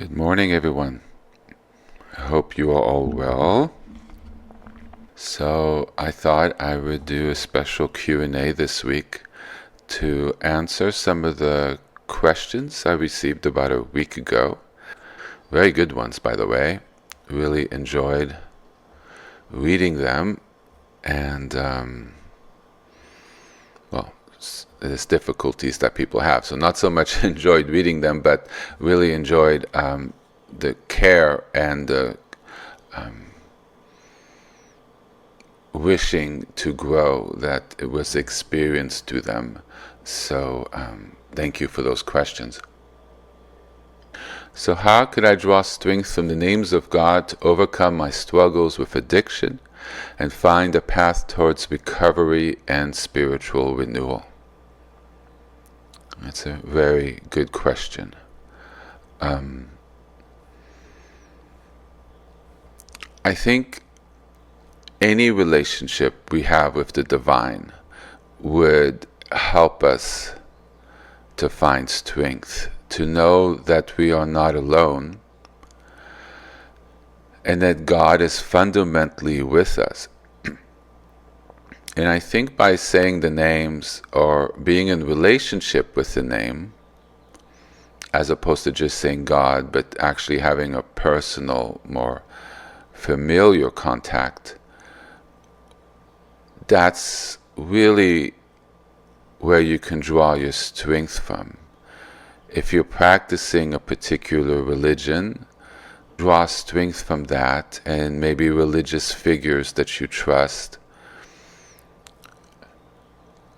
Good morning, everyone. I hope you are all well. So I thought I would do a special Q&A this week to answer some of the questions I received about a week ago. Very good ones, by the way. Really enjoyed reading them, and there's difficulties that people have. So not so much enjoyed reading them, but really enjoyed the care and the wishing to grow that it was experienced to them. So thank you for those questions. So how could I draw strength from the names of God to overcome my struggles with addiction and find a path towards recovery and spiritual renewal? That's a very good question. I think any relationship we have with the divine would help us to find strength, to know that we are not alone, and that God is fundamentally with us. And I think by saying the names or being in relationship with the name, as opposed to just saying God, but actually having a personal, more familiar contact, that's really where you can draw your strength from. If you're practicing a particular religion, draw strength from that, and maybe religious figures that you trust,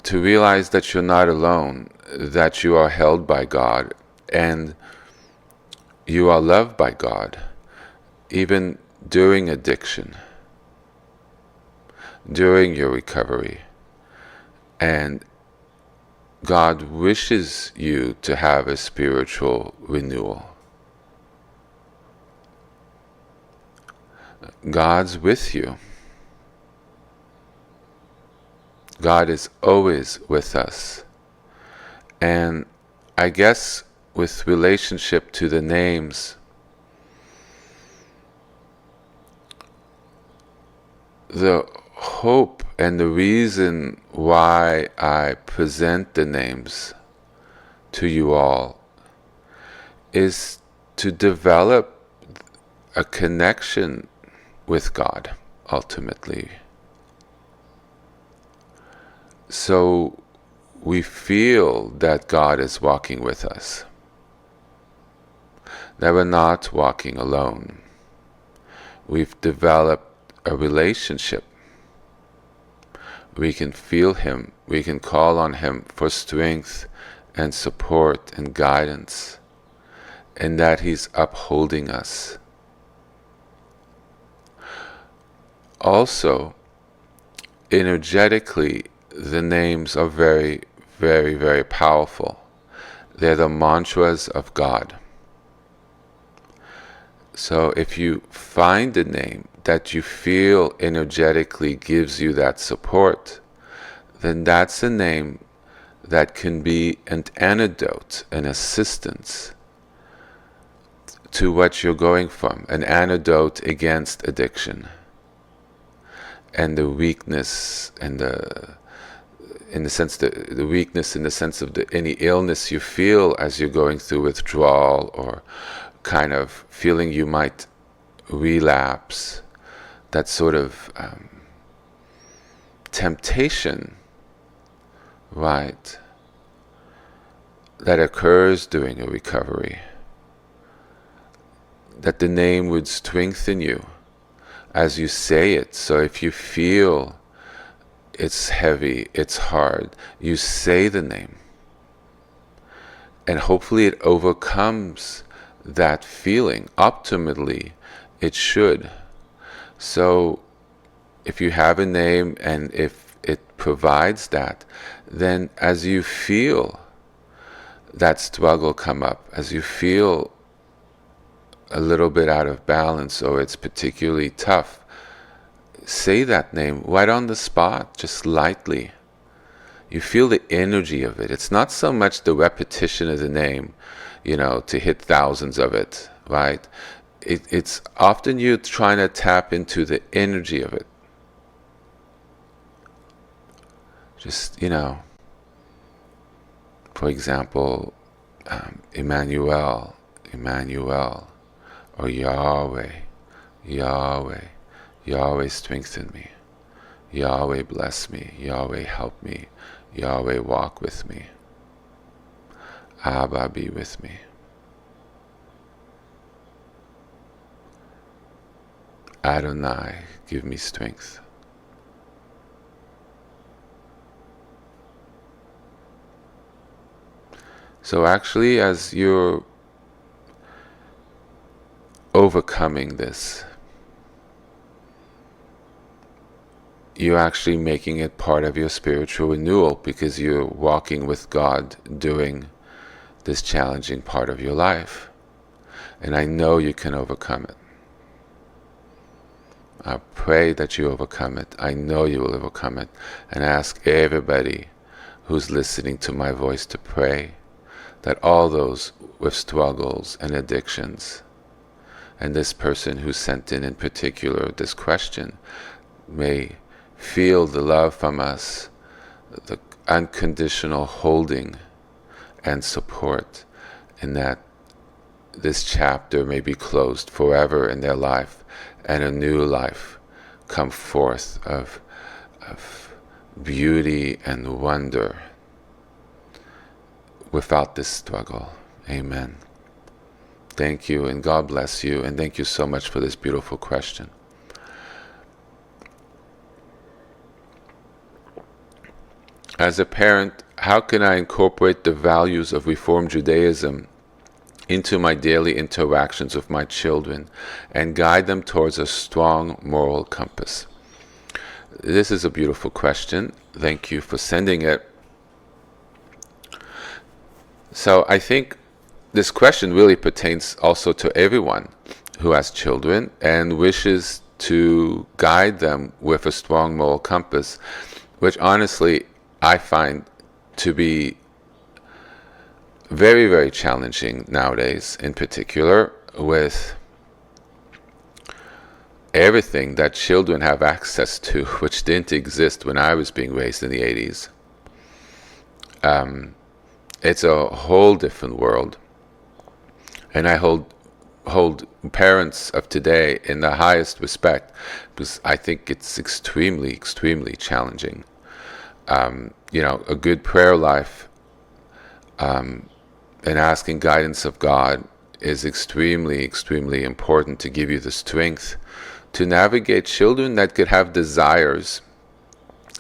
to realize that you're not alone, that you are held by God, and you are loved by God, even during addiction, during your recovery. And God wishes you to have a spiritual renewal. God's with you. God is always with us. And I guess with relationship to the names, the hope and the reason why I present the names to you all is to develop a connection with God, ultimately. So we feel that God is walking with us, that we're not walking alone. We've developed a relationship. We can feel Him, we can call on Him for strength and support and guidance, and that He's upholding us. Also, energetically, the names are very, very, very powerful. They're the mantras of God. So if you find a name that you feel energetically gives you that support, then that's a name that can be an antidote, an assistance to what you're going from, an antidote against addiction and the weakness and the weakness in the sense of any illness you feel as you're going through withdrawal, or kind of feeling you might relapse, that sort of temptation, right, that occurs during a recovery, that the name would strengthen you as you say it. So if you feel it's heavy, it's hard, you say the name, and hopefully it overcomes that feeling. Optimally, it should. So if you have a name and if it provides that, then as you feel that struggle come up, as you feel a little bit out of balance or it's particularly tough, say that name right on the spot, just lightly. You feel the energy of it. It's not so much the repetition of the name, to hit thousands of it, right? It's often you trying to tap into the energy of it. Just, for example, Emmanuel, Emmanuel, or Yahweh, Yahweh, Yahweh strengthen me, Yahweh bless me, Yahweh help me, Yahweh walk with me, Abba be with me. Adonai, give me strength. So actually, as you're overcoming this, you're actually making it part of your spiritual renewal, because you're walking with God during this challenging part of your life. And I know you can overcome it. I pray that you overcome it. I know you will overcome it. And I ask everybody who's listening to my voice to pray that all those with struggles and addictions, and this person who sent in particular this question, may feel the love from us, the unconditional holding and support, and that this chapter may be closed forever in their life, and a new life come forth of beauty and wonder without this struggle. Amen. Thank you, and God bless you, and thank you so much for this beautiful question. As a parent, how can I incorporate the values of Reform Judaism into my daily interactions with my children and guide them towards a strong moral compass? This is a beautiful question. Thank you for sending it. So I think this question really pertains also to everyone who has children and wishes to guide them with a strong moral compass, which honestly I find to be very, very challenging nowadays, in particular with everything that children have access to, which didn't exist when I was being raised in the 80s. It's a whole different world. And I hold parents of today in the highest respect, because I think it's extremely, extremely challenging. A good prayer life and asking guidance of God is extremely, extremely important to give you the strength to navigate children that could have desires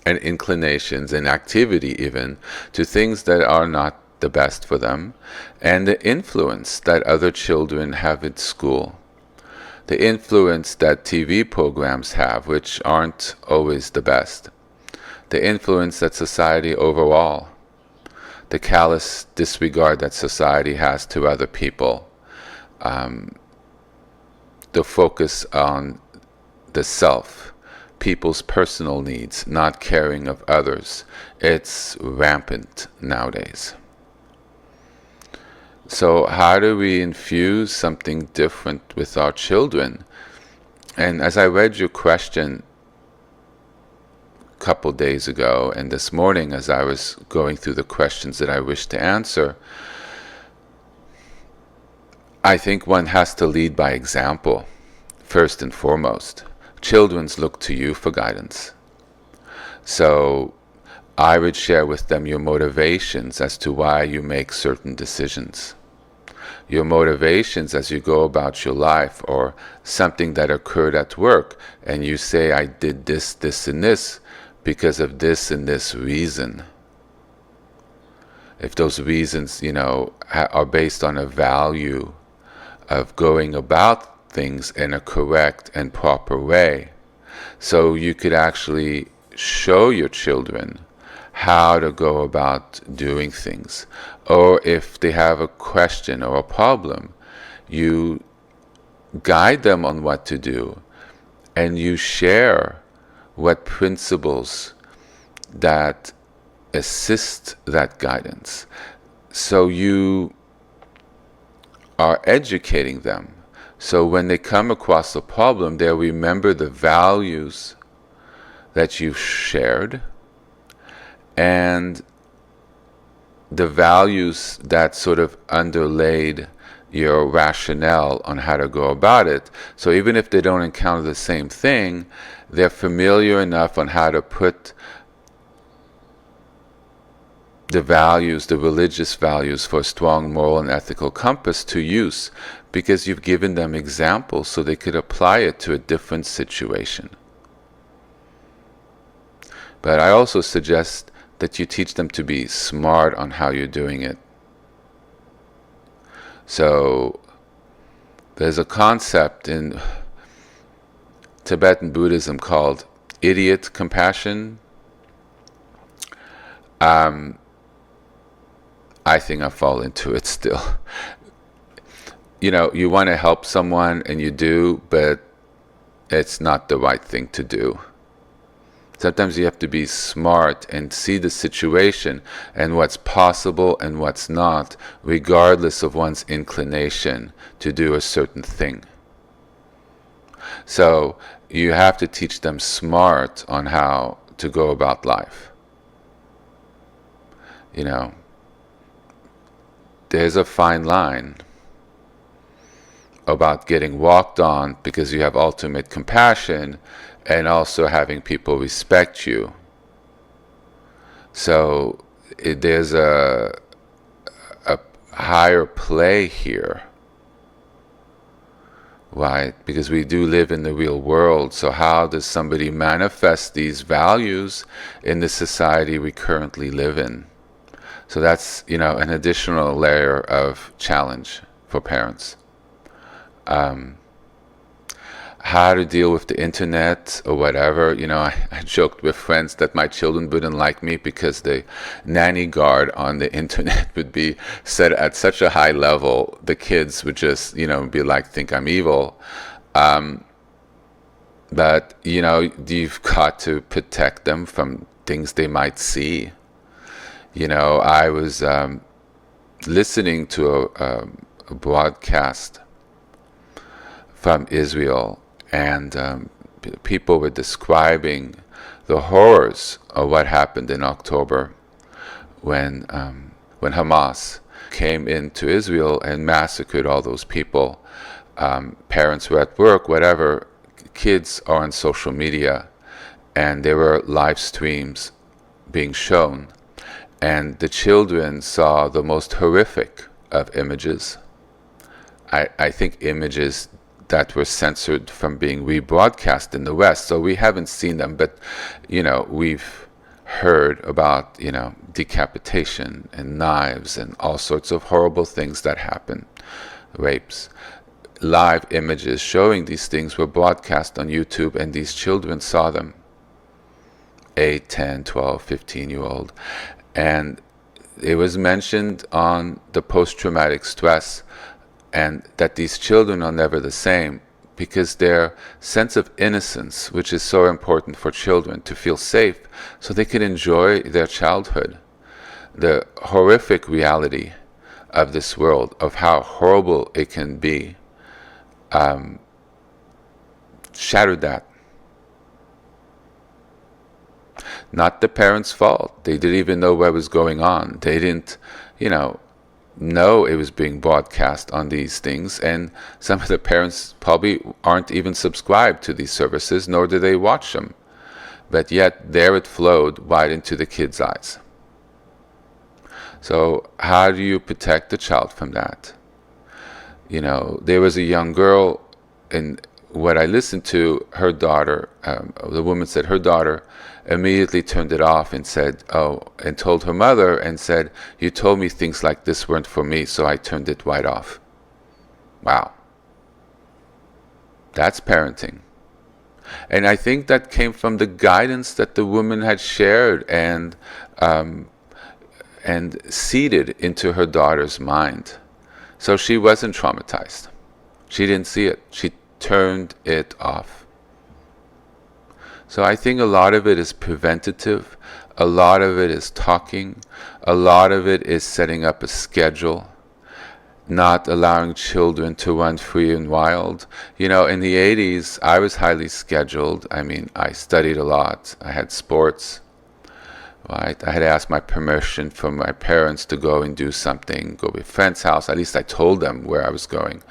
and inclinations and activity even to things that are not the best for them, and the influence that other children have at school, the influence that TV programs have, which aren't always the best, the influence that society overall, the callous disregard that society has to other people, the focus on the self, people's personal needs, not caring of others. It's rampant nowadays. So how do we infuse something different with our children? And as I read your question a couple days ago, and this morning as I was going through the questions that I wish to answer, I think one has to lead by example, first and foremost. Children look to you for guidance. So I would share with them your motivations as to why you make certain decisions. Your motivations as you go about your life, or something that occurred at work, and you say, I did this, this, and this because of this and this reason. If those reasons, are based on a value of going about things in a correct and proper way. So you could actually show your children how to go about doing things. Or if they have a question or a problem, you guide them on what to do, and you share what principles that assist that guidance. So you are educating them So when they come across a problem, they'll remember the values that you've shared and the values that sort of underlaid your rationale on how to go about it. So even if they don't encounter the same thing, they're familiar enough on how to put the values, the religious values for a strong moral and ethical compass to use, because you've given them examples so they could apply it to a different situation. But I also suggest that you teach them to be smart on how you're doing it. So there's a concept in Tibetan Buddhism called idiot compassion. I think I fall into it still. You want to help someone and you do, but it's not the right thing to do. Sometimes you have to be smart and see the situation and what's possible and what's not, regardless of one's inclination to do a certain thing. So you have to teach them smart on how to go about life. There's a fine line about getting walked on because you have ultimate compassion and also having people respect you. So there's a higher play here, right? Because we do live in the real world. So how does somebody manifest these values in the society we currently live in? So that's, an additional layer of challenge for parents. How to deal with the internet or whatever. I joked with friends that my children wouldn't like me because the nanny guard on the internet would be set at such a high level, the kids would just, be like, think I'm evil. But, you've got to protect them from things they might see. I was listening to a broadcast from Israel, and people were describing the horrors of what happened in October when Hamas came into Israel and massacred all those people. Parents were at work, whatever. Kids are on social media, and there were live streams being shown. And the children saw the most horrific of images. I think images that were censored from being rebroadcast in the West. So we haven't seen them, but, we've heard about, decapitation and knives and all sorts of horrible things that happen, rapes. Live images showing these things were broadcast on YouTube, and these children saw them. 8, 10, 12, 15-year-old. And it was mentioned on the post-traumatic stress, and that these children are never the same because their sense of innocence, which is so important for children to feel safe so they can enjoy their childhood, the horrific reality of this world, of how horrible it can be, shattered that. Not the parents' fault. They didn't even know what was going on. They didn't, know it was being broadcast on these things. And some of the parents probably aren't even subscribed to these services, nor do they watch them. But yet, there it flowed right into the kids' eyes. So how do you protect the child from that? There was a young girl, and what I listened to, her daughter, the woman said her daughter immediately turned it off and said, and told her mother and said, you told me things like this weren't for me, so I turned it right off. Wow. That's parenting. And I think that came from the guidance that the woman had shared and seeded into her daughter's mind. So she wasn't traumatized. She didn't see it. She turned it off. So I think a lot of it is preventative, a lot of it is talking, a lot of it is setting up a schedule. not allowing children to run free and wild. You know, in the 80s, I was highly scheduled. I mean, I studied a lot. I had sports, right? I had asked my permission from my parents to go and do something, go to a friend's house. At least I told them where I was going.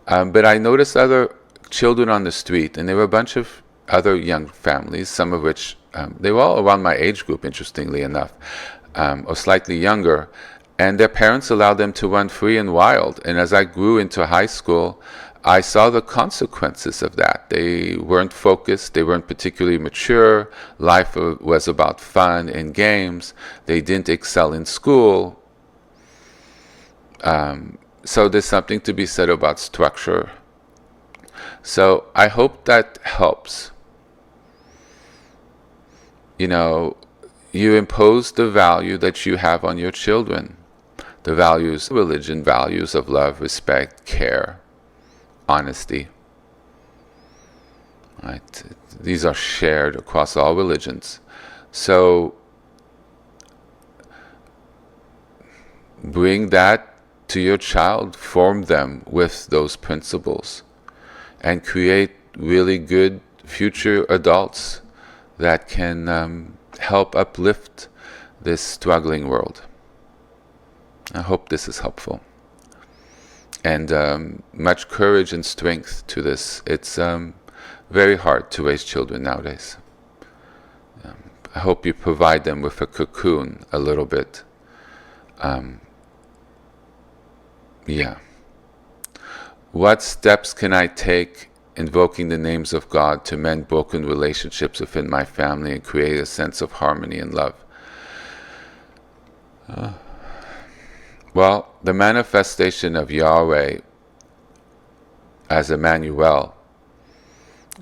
But I noticed other children on the street, and there were a bunch of other young families, some of which, they were all around my age group, interestingly enough, or slightly younger, and their parents allowed them to run free and wild. And as I grew into high school, I saw the consequences of that. They weren't focused, they weren't particularly mature, life was about fun and games, they didn't excel in school. So there's something to be said about structure. So I hope that helps. You know, you impose the value that you have on your children. The values, religion values of love, respect, care, honesty. Right? These are shared across all religions. So bring that to your child, form them with those principles, and create really good future adults that can help uplift this struggling world. I hope this is helpful. And much courage and strength to this. It's very hard to raise children nowadays. I hope you provide them with a cocoon a little bit. Yeah. What steps can I take invoking the names of God to mend broken relationships within my family and create a sense of harmony and love? Well, the manifestation of Yahweh as Emmanuel,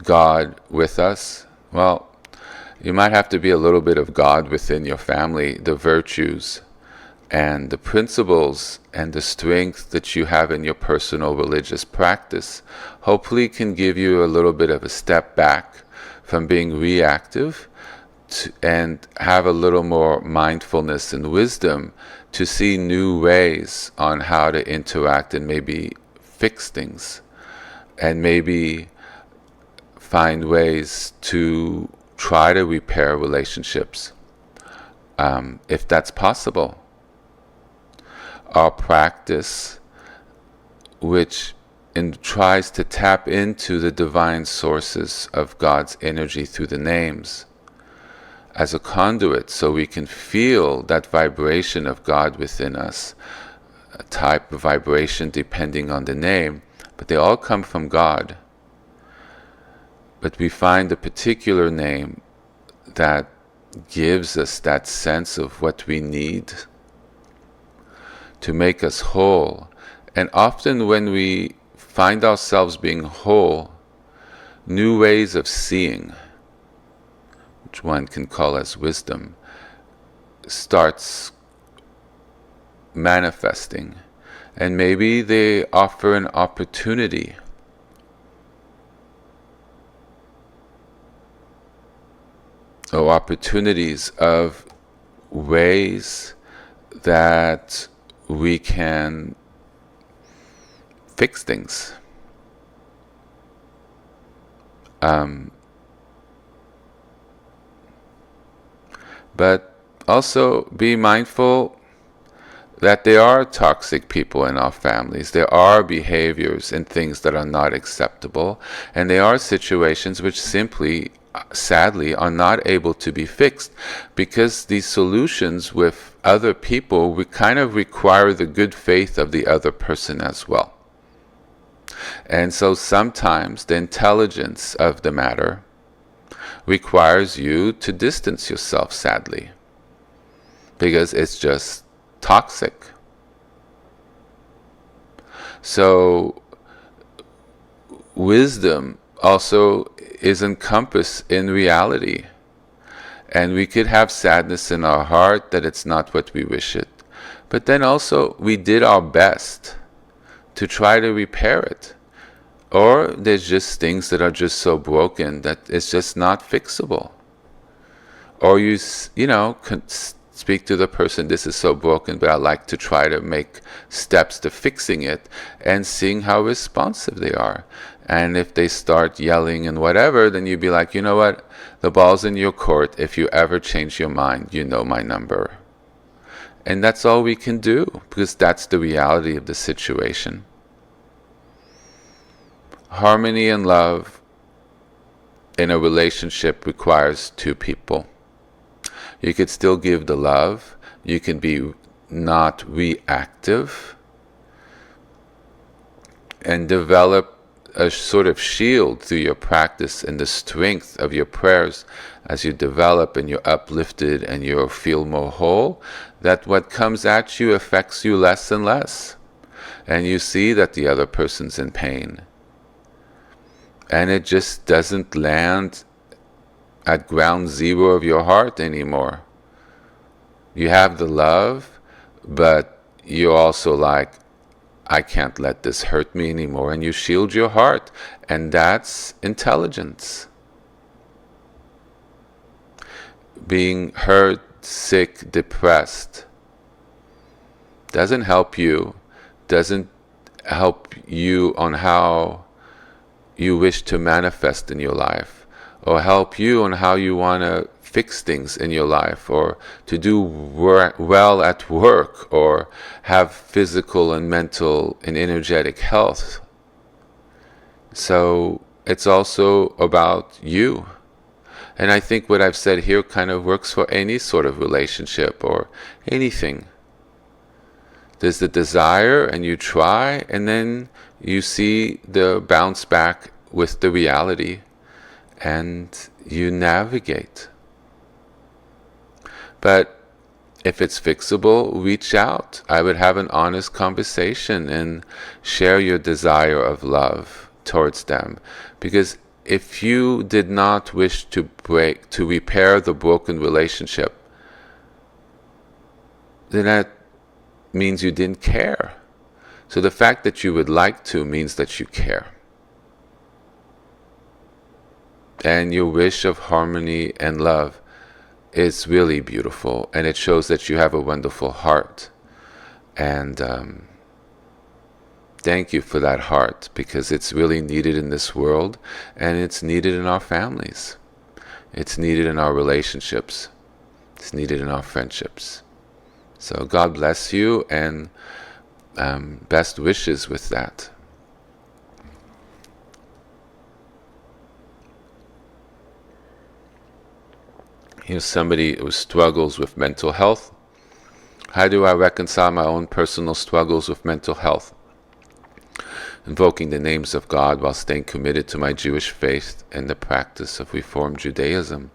God with us, well, you might have to be a little bit of God within your family, the virtues and the principles and the strength that you have in your personal religious practice hopefully can give you a little bit of a step back from being reactive and have a little more mindfulness and wisdom to see new ways on how to interact and maybe fix things, and maybe find ways to try to repair relationships, if that's possible. Our practice, which tries to tap into the divine sources of God's energy through the names as a conduit, so we can feel that vibration of God within us, a type of vibration depending on the name, but they all come from God. But we find a particular name that gives us that sense of what we need to make us whole. And often when we find ourselves being whole, new ways of seeing, which one can call as wisdom, starts manifesting. And maybe they offer an opportunity or opportunities of ways that we can fix things. But also be mindful that there are toxic people in our families. There are behaviors and things that are not acceptable. And there are situations which simply, sadly, are not able to be fixed, because these solutions with other people, we kind of require the good faith of the other person as well. And so sometimes the intelligence of the matter requires you to distance yourself, sadly, because it's just toxic. So wisdom also is encompassed in reality, and we could have sadness in our heart that it's not what we wish it, but then also we did our best to try to repair it. Or there's just things that are just so broken that it's just not fixable. Or you Speak to the person, this is so broken, but I like to try to make steps to fixing it, and seeing how responsive they are. And if they start yelling and whatever, then you'd be like, you know what, the ball's in your court. If you ever change your mind, you know my number. And that's all we can do, because that's the reality of the situation. Harmony and love in a relationship requires two people. You could still give the love. You can be not reactive and develop a sort of shield through your practice and the strength of your prayers as you develop and you're uplifted and you feel more whole, that what comes at you affects you less and less. And you see that the other person's in pain. And it just doesn't land at ground zero of your heart anymore. You have the love, but you're also like, I can't let this hurt me anymore. And you shield your heart. And that's intelligence. Being hurt, sick, depressed doesn't help you on how you wish to manifest in your life, or help you on how you want to fix things in your life, or to do well at work, or have physical and mental and energetic health. So it's also about you. And I think what I've said here kind of works for any sort of relationship or anything. There's the desire, and you try, and then you see the bounce back with the reality, and you navigate. But if it's fixable, reach out. I would have an honest conversation and share your desire of love towards them. Because if you did not wish to repair the broken relationship, then that means you didn't care. So the fact that you would like to means that you care. And your wish of harmony and love is really beautiful, and it shows that you have a wonderful heart. And thank you for that heart, because it's really needed in this world, and it's needed in our families. It's needed in our relationships. It's needed in our friendships. So God bless you, and best wishes with that. Here's somebody who struggles with mental health. How do I reconcile my own personal struggles with mental health? Invoking the names of God while staying committed to my Jewish faith and the practice of Reform Judaism.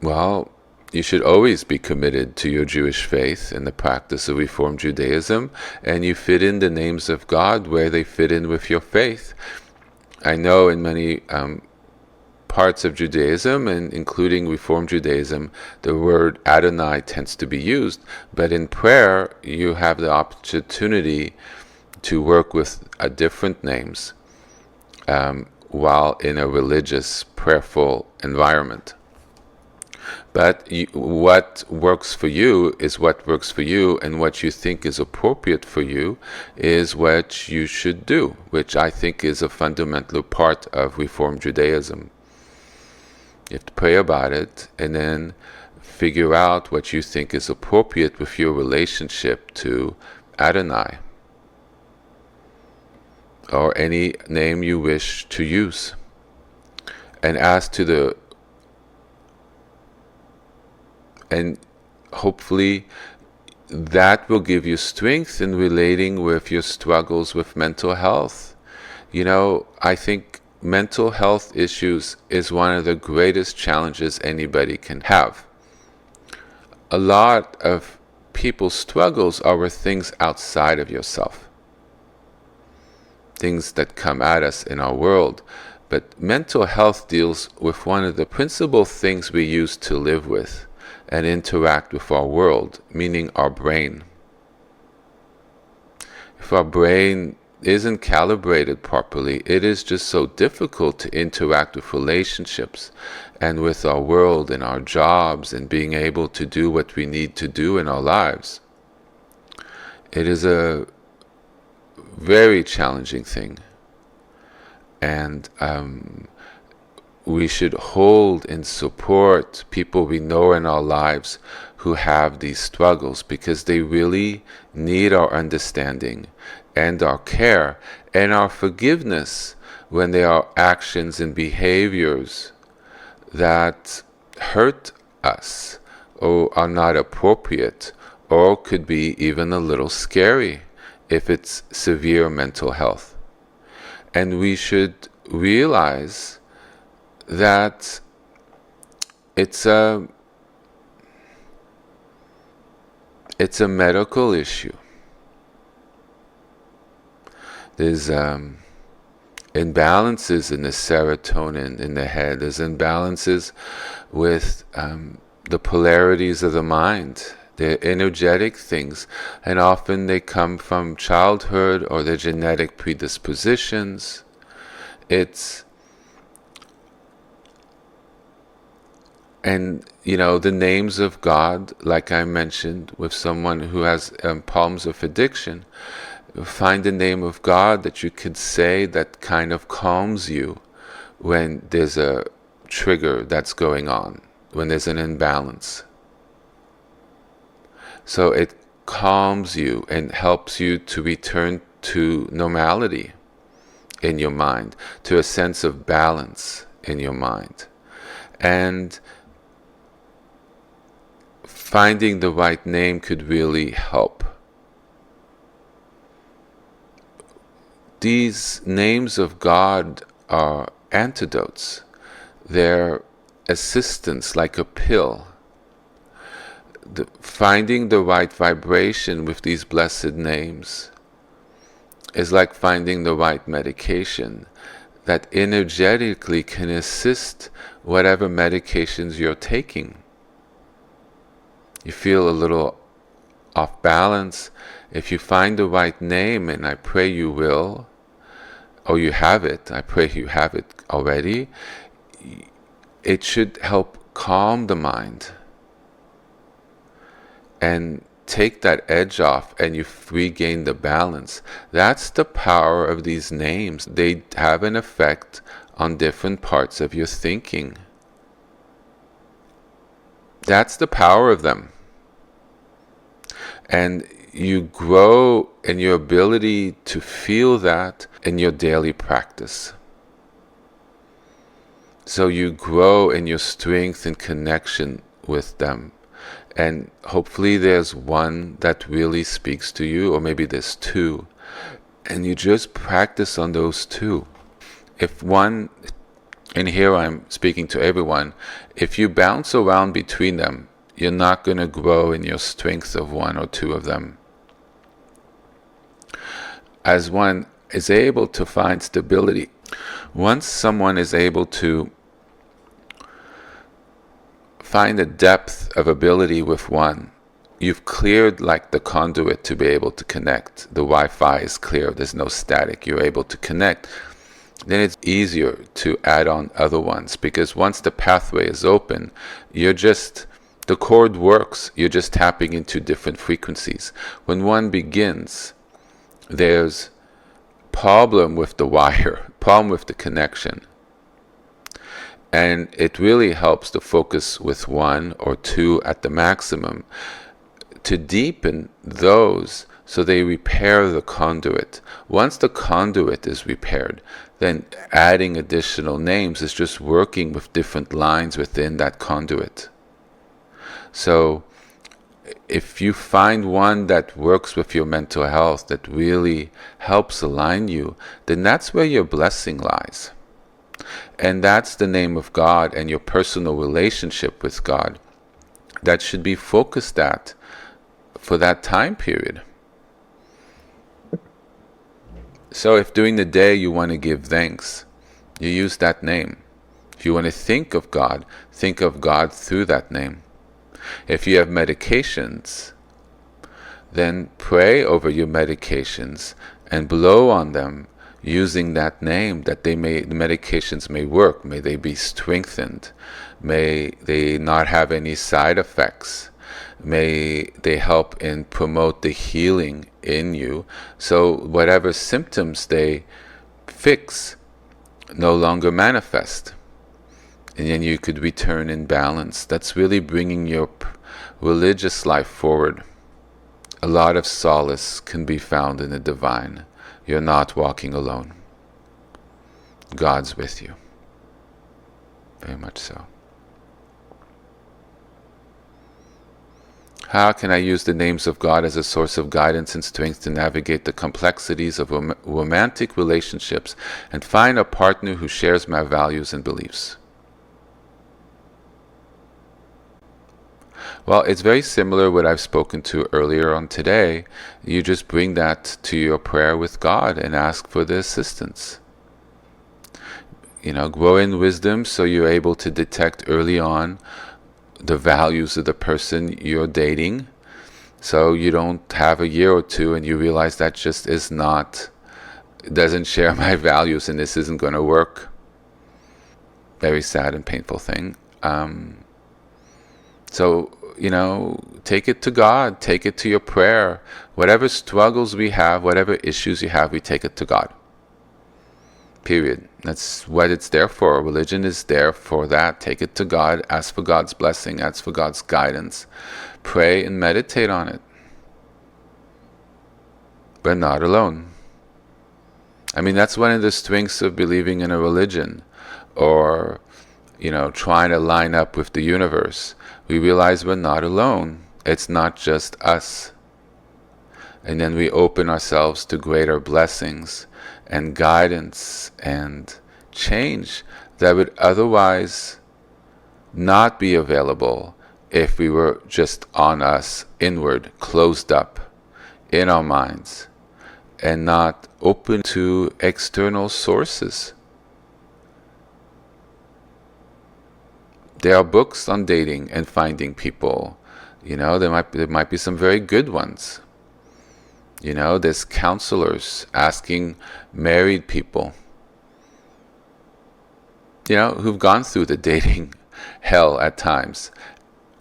Well, you should always be committed to your Jewish faith and the practice of Reform Judaism, and you fit in the names of God where they fit in with your faith. I know in many parts of Judaism, and including Reform Judaism, the word Adonai tends to be used, but in prayer you have the opportunity to work with different names while in a religious, prayerful environment. But what works for you is what works for you, and what you think is appropriate for you is what you should do, which I think is a fundamental part of Reform Judaism. You have to pray about it, and then figure out what you think is appropriate with your relationship to Adonai, or any name you wish to use. And and hopefully that will give you strength in relating with your struggles with mental health. You know, I think mental health issues is one of the greatest challenges anybody can have. A lot of people's struggles are with things outside of yourself, things that come at us in our world. But mental health deals with one of the principal things we use to live with and interact with our world, meaning our brain. If our brain isn't calibrated properly, it is just so difficult to interact with relationships and with our world and our jobs and being able to do what we need to do in our lives. It is a very challenging thing. And we should hold and support people we know in our lives who have these struggles, because they really need our understanding and our care and our forgiveness when there are actions and behaviors that hurt us or are not appropriate or could be even a little scary if it's severe mental health. And we should realize that it's a medical issue. There's imbalances in the serotonin in the head. There's imbalances with the polarities of the mind. They're energetic things, and often they come from childhood or their genetic predispositions. And the names of God, like I mentioned, with someone who has problems with addiction, find a name of God that you could say that kind of calms you when there's a trigger that's going on, when there's an imbalance. So it calms you and helps you to return to normality in your mind, to a sense of balance in your mind. And finding the right name could really help. These names of God are antidotes. They're assistance, like a pill. Finding the right vibration with these blessed names is like finding the right medication that energetically can assist whatever medications you're taking. You feel a little off balance. If you find the right name, and I pray you will, or you have it, I pray you have it already, it should help calm the mind and take that edge off, and you regain the balance. That's the power of these names. They have an effect on different parts of your thinking. That's the power of them. And you grow in your ability to feel that in your daily practice. So you grow in your strength and connection with them. And hopefully there's one that really speaks to you, or maybe there's two. And you just practice on those two. If one, and here I'm speaking to everyone, if you bounce around between them, you're not going to grow in your strength of one or two of them. As one is able to find stability, once someone is able to find a depth of ability with one, you've cleared like the conduit to be able to connect. The Wi-Fi is clear, there's no static, you're able to connect. Then it's easier to add on other ones, because once the pathway is open, the cord works, you're just tapping into different frequencies. When one begins, there's problem with the wire, problem with the connection. And it really helps to focus with one or two at the maximum, to deepen those so they repair the conduit. Once the conduit is repaired, then adding additional names is just working with different lines within that conduit. So if you find one that works with your mental health, that really helps align you, then that's where your blessing lies. And that's the name of God and your personal relationship with God that should be focused at for that time period. So if during the day you want to give thanks, you use that name. If you want to think of God through that name. If you have medications, then pray over your medications and blow on them using that name, that the medications may work, may they be strengthened, may they not have any side effects, may they help and promote the healing in you, so whatever symptoms they fix no longer manifest, and then you could return in balance. That's really bringing your religious life forward. A lot of solace can be found in the divine. You're not walking alone. God's with you. Very much so. How can I use the names of God as a source of guidance and strength to navigate the complexities of romantic relationships and find a partner who shares my values and beliefs? Well, it's very similar what I've spoken to earlier on today. You just bring that to your prayer with God and ask for the assistance. Grow in wisdom so you're able to detect early on the values of the person you're dating, so you don't have a year or two and you realize that just doesn't share my values and this isn't going to work. Very sad and painful thing. So, take it to God, take it to your prayer. Whatever struggles we have, whatever issues you have, we take it to God. Period. That's what it's there for. Religion is there for that. Take it to God, ask for God's blessing, ask for God's guidance. Pray and meditate on it. But not alone. That's one of the strengths of believing in a religion, or trying to line up with the universe. We realize we're not alone. It's not just us. And then we open ourselves to greater blessings and guidance and change that would otherwise not be available if we were just on us, inward, closed up in our minds, and not open to external sources. There are books on dating and finding people. There might be some very good ones. There's counselors asking married people, who've gone through the dating hell at times.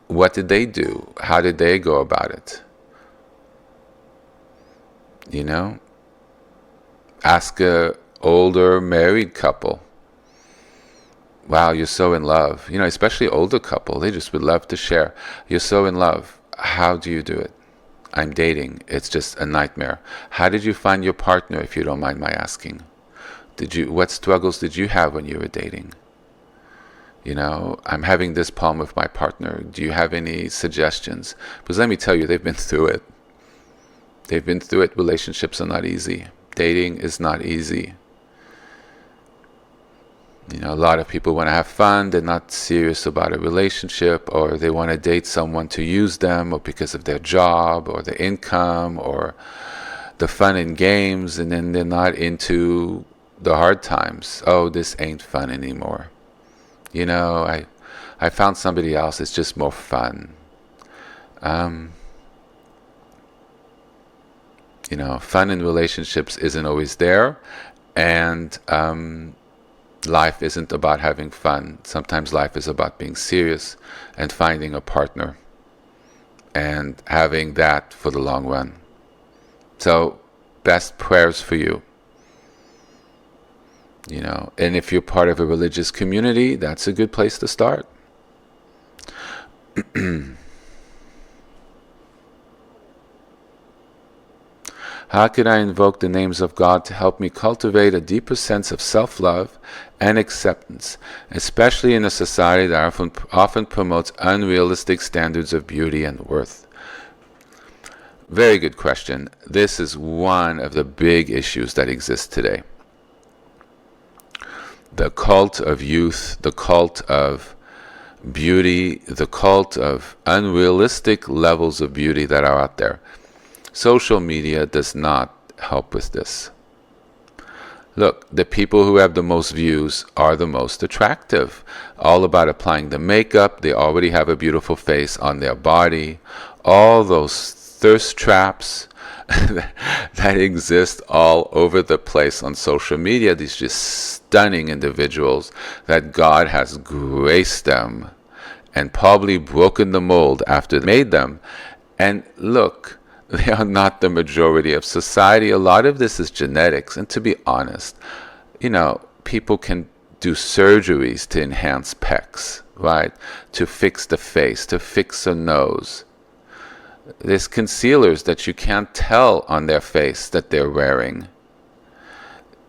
What did they do? How did they go about it? Ask a older married couple. Wow, you're so in love. Especially older couple, they just would love to share. You're so in love. How do you do it? I'm dating. It's just a nightmare. How did you find your partner, if you don't mind my asking? What struggles did you have when you were dating? I'm having this problem with my partner. Do you have any suggestions? Because let me tell you, they've been through it. They've been through it. Relationships are not easy. Dating is not easy. A lot of people want to have fun. They're not serious about a relationship, or they want to date someone to use them, or because of their job, or their income, or the fun and games, and then they're not into the hard times. Oh, this ain't fun anymore. I found somebody else. It's just more fun. Fun in relationships isn't always there, and life isn't about having fun. Sometimes life is about being serious and finding a partner and having that for the long run. So, best prayers for you. And if you're part of a religious community, that's a good place to start. How can I invoke the names of God to help me cultivate a deeper sense of self-love and acceptance, especially in a society that often promotes unrealistic standards of beauty and worth? Very good question. This is one of the big issues that exist today. The cult of youth, the cult of beauty, the cult of unrealistic levels of beauty that are out there. Social media does not help with this. Look, the people who have the most views are the most attractive. All about applying the makeup. They already have a beautiful face on their body. All those thirst traps, that exist all over the place on social media. These just stunning individuals that God has graced them and probably broken the mold after they made them. And look, they are not the majority of society. A lot of this is genetics. And to be honest, people can do surgeries to enhance pecs, right? To fix the face, to fix a nose. There's concealers that you can't tell on their face that they're wearing.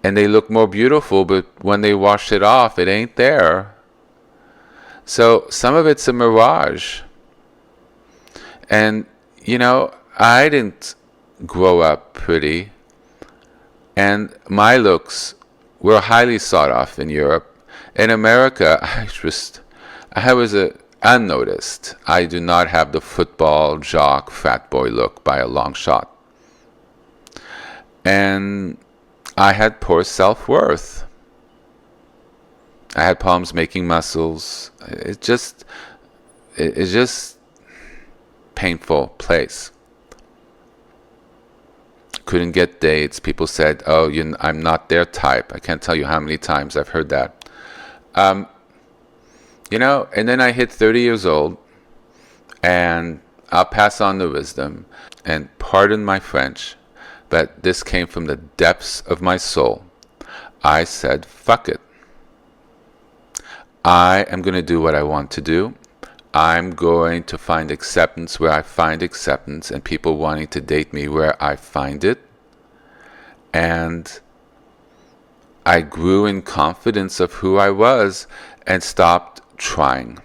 And they look more beautiful, but when they wash it off, it ain't there. So some of it's a mirage. And, I didn't grow up pretty. And my looks were highly sought after in Europe. In America, I was unnoticed. I do not have the football jock fat boy look by a long shot. And I had poor self-worth. I had problems making muscles. It's just painful place. Couldn't get dates. People said, "Oh, I'm not their type." I can't tell you how many times I've heard that. And then I hit 30 years old, and I'll pass on the wisdom, and pardon my French, but this came from the depths of my soul. I said, fuck it. I am going to do what I want to do. I'm going to find acceptance where I find acceptance, and people wanting to date me where I find it. And I grew in confidence of who I was and stopped trying.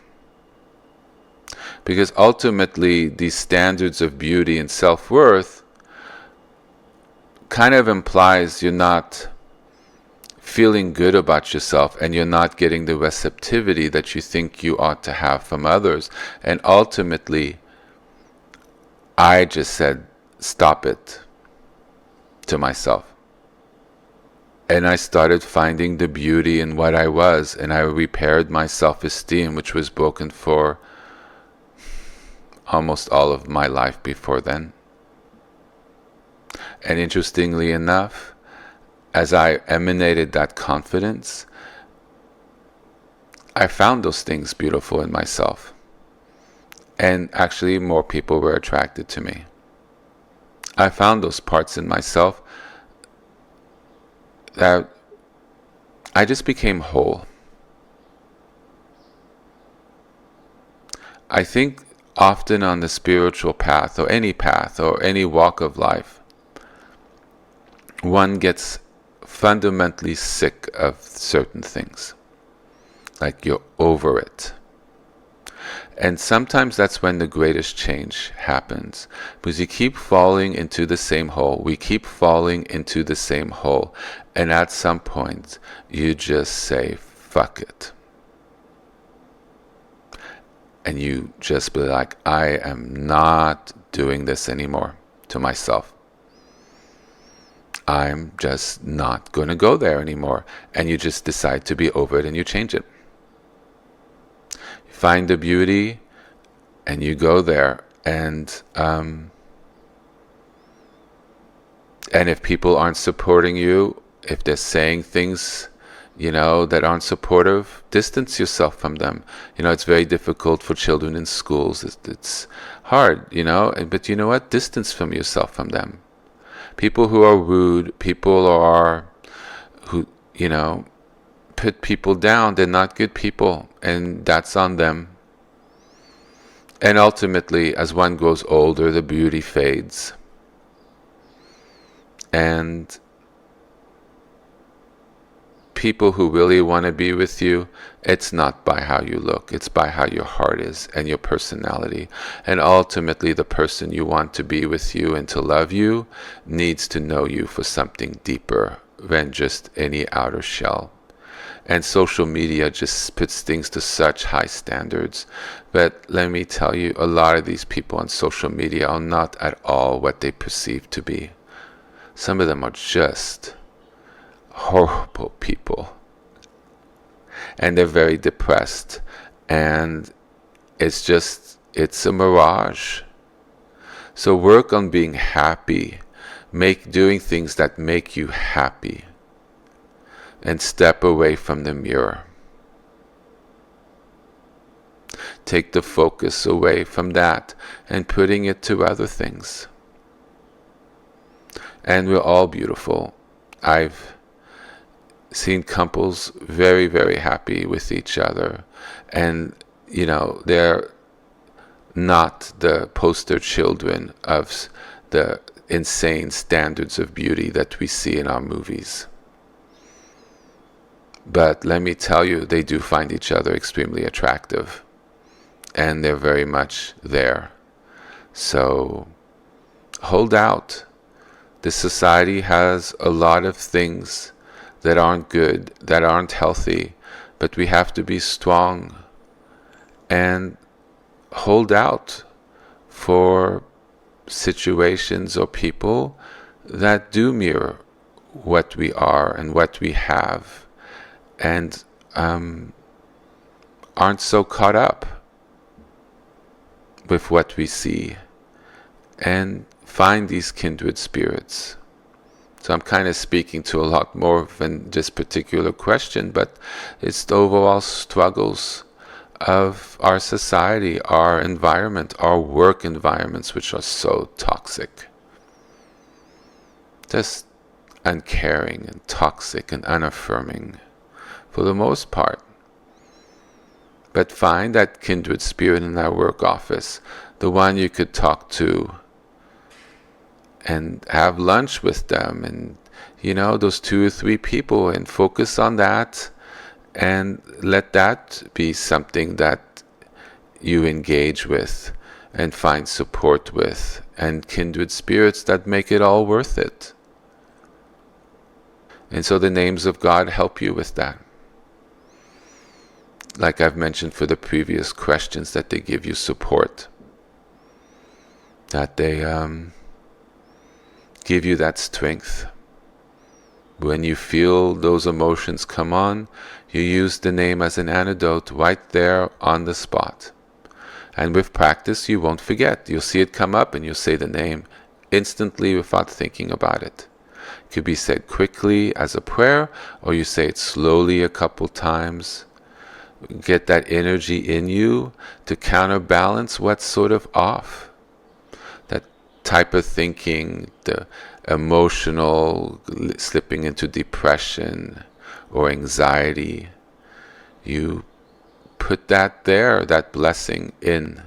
Because ultimately, these standards of beauty and self-worth kind of implies you're not feeling good about yourself, and you're not getting the receptivity that you think you ought to have from others. And ultimately, I just said, stop it, to myself. And I started finding the beauty in what I was, and I repaired my self-esteem, which was broken for almost all of my life before then. And interestingly enough, as I emanated that confidence, I found those things beautiful in myself. And actually more people were attracted to me. I found those parts in myself that I just became whole. I think often on the spiritual path, or any walk of life, one gets fundamentally sick of certain things. Like you're over it. And sometimes that's when the greatest change happens. Because you keep falling into the same hole. We keep falling into the same hole. And at some point, you just say, fuck it. And you just be like, I am not doing this anymore to myself. I'm just not going to go there anymore. And you just decide to be over it and you change it. You find the beauty and you go there. And if people aren't supporting you, if they're saying things, that aren't supportive, distance yourself from them. It's very difficult for children in schools. It's hard, but you know what? Distance from yourself from them. People who are rude, who put people down, they're not good people, and that's on them. And ultimately, as one grows older, the beauty fades. And people who really want to be with you, it's not by how you look, it's by how your heart is and your personality. And ultimately, the person you want to be with you and to love you needs to know you for something deeper than just any outer shell. And social media just puts things to such high standards. But let me tell you, a lot of these people on social media are not at all what they perceive to be. Some of them are just horrible people, and they're very depressed, and it's a mirage. So work on being happy doing things that make you happy, and step away from the mirror. Take the focus away from that and putting it to other things. And we're all beautiful. I've seen couples very, very happy with each other. And, they're not the poster children of the insane standards of beauty that we see in our movies. But let me tell you, they do find each other extremely attractive. And they're very much there. So hold out. This society has a lot of things that aren't good, that aren't healthy, but we have to be strong and hold out for situations or people that do mirror what we are and what we have, and aren't so caught up with what we see, and find these kindred spirits. So I'm kind of speaking to a lot more than this particular question, but it's the overall struggles of our society, our environment, our work environments, which are so toxic. Just uncaring and toxic and unaffirming for the most part. But find that kindred spirit in that work office, the one you could talk to and have lunch with them, and those 2 or 3 people, and focus on that, and let that be something that you engage with and find support with, and kindred spirits that make it all worth it. And so the names of God help you with that. Like I've mentioned for the previous questions, that they give you support, that they give you that strength. When you feel those emotions come on, you use the name as an antidote right there on the spot. And with practice, you won't forget. You'll see it come up and you'll say the name instantly without thinking about it. It could be said quickly as a prayer, or you say it slowly a couple times. Get that energy in you to counterbalance what's sort of off. That type of thinking, the emotional slipping into depression or anxiety, you put that there, that blessing in.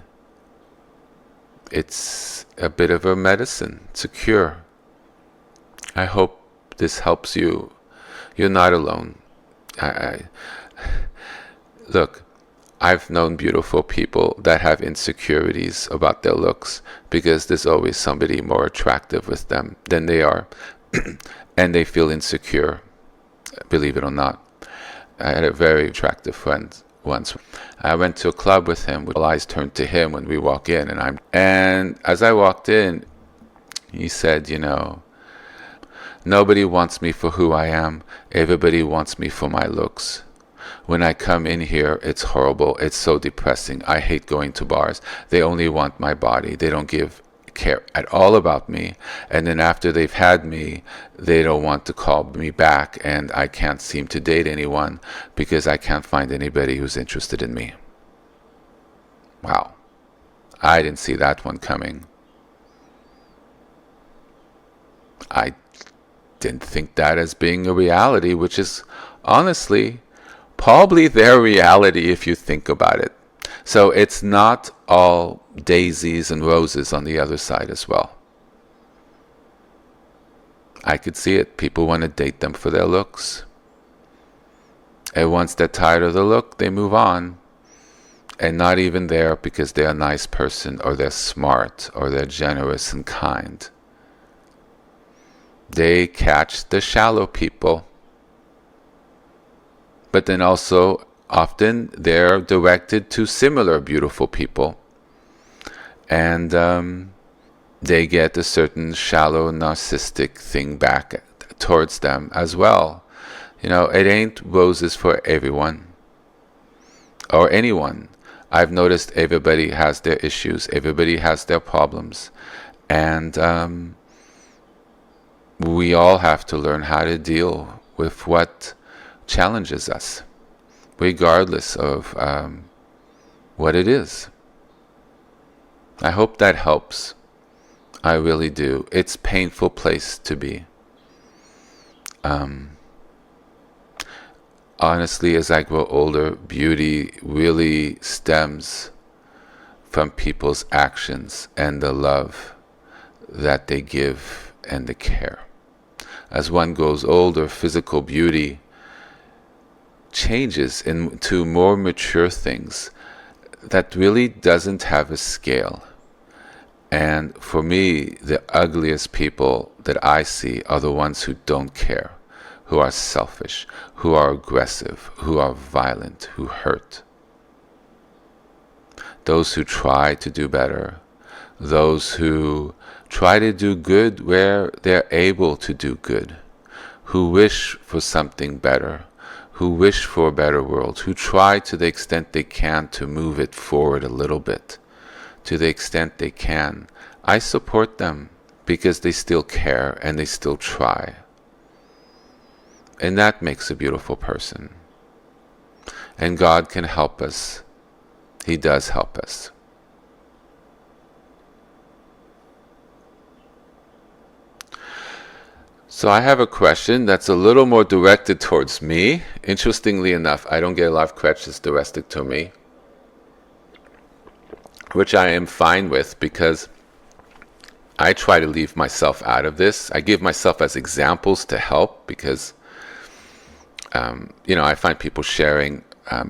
It's a bit of a medicine, it's a cure. I hope this helps you. You're not alone. Look, I've known beautiful people that have insecurities about their looks because there's always somebody more attractive with them than they are, and they feel insecure, believe it or not. I had a very attractive friend once. I went to a club with him, with all eyes turned to him when we walk in, and as I walked in, he said, nobody wants me for who I am, everybody wants me for my looks. When I come in here, it's horrible. It's so depressing. I hate going to bars. They only want my body. They don't care at all about me. And then after they've had me, they don't want to call me back. And I can't seem to date anyone because I can't find anybody who's interested in me. Wow. I didn't see that one coming. I didn't think that as being a reality, which is honestly probably their reality if you think about it. So it's not all daisies and roses on the other side as well. I could see it. People want to date them for their looks. And once they're tired of the look, they move on. And not even there because they're a nice person, or they're smart, or they're generous and kind. They catch the shallow people. But then also, often they're directed to similar beautiful people. And they get a certain shallow narcissistic thing back towards them as well. It ain't roses for everyone. Or anyone. I've noticed everybody has their issues. Everybody has their problems. And we all have to learn how to deal with what challenges us, regardless of what it is. I hope that helps. I really do. It's a painful place to be. Honestly, as I grow older, beauty really stems from people's actions and the love that they give and the care. As one grows older, physical beauty changes into more mature things that really doesn't have a scale. And for me, the ugliest people that I see are the ones who don't care, who are selfish, who are aggressive, who are violent, who hurt. Those who try to do better, those who try to do good where they're able to do good, who wish for something better, who wish for a better world, who try to the extent they can to move it forward a little bit, to the extent they can. I support them because they still care and they still try. And that makes a beautiful person. And God can help us. He does help us. So I have a question that's a little more directed towards me. Interestingly enough, I don't get a lot of questions directed to me, which I am fine with because I try to leave myself out of this. I give myself as examples to help because I find people sharing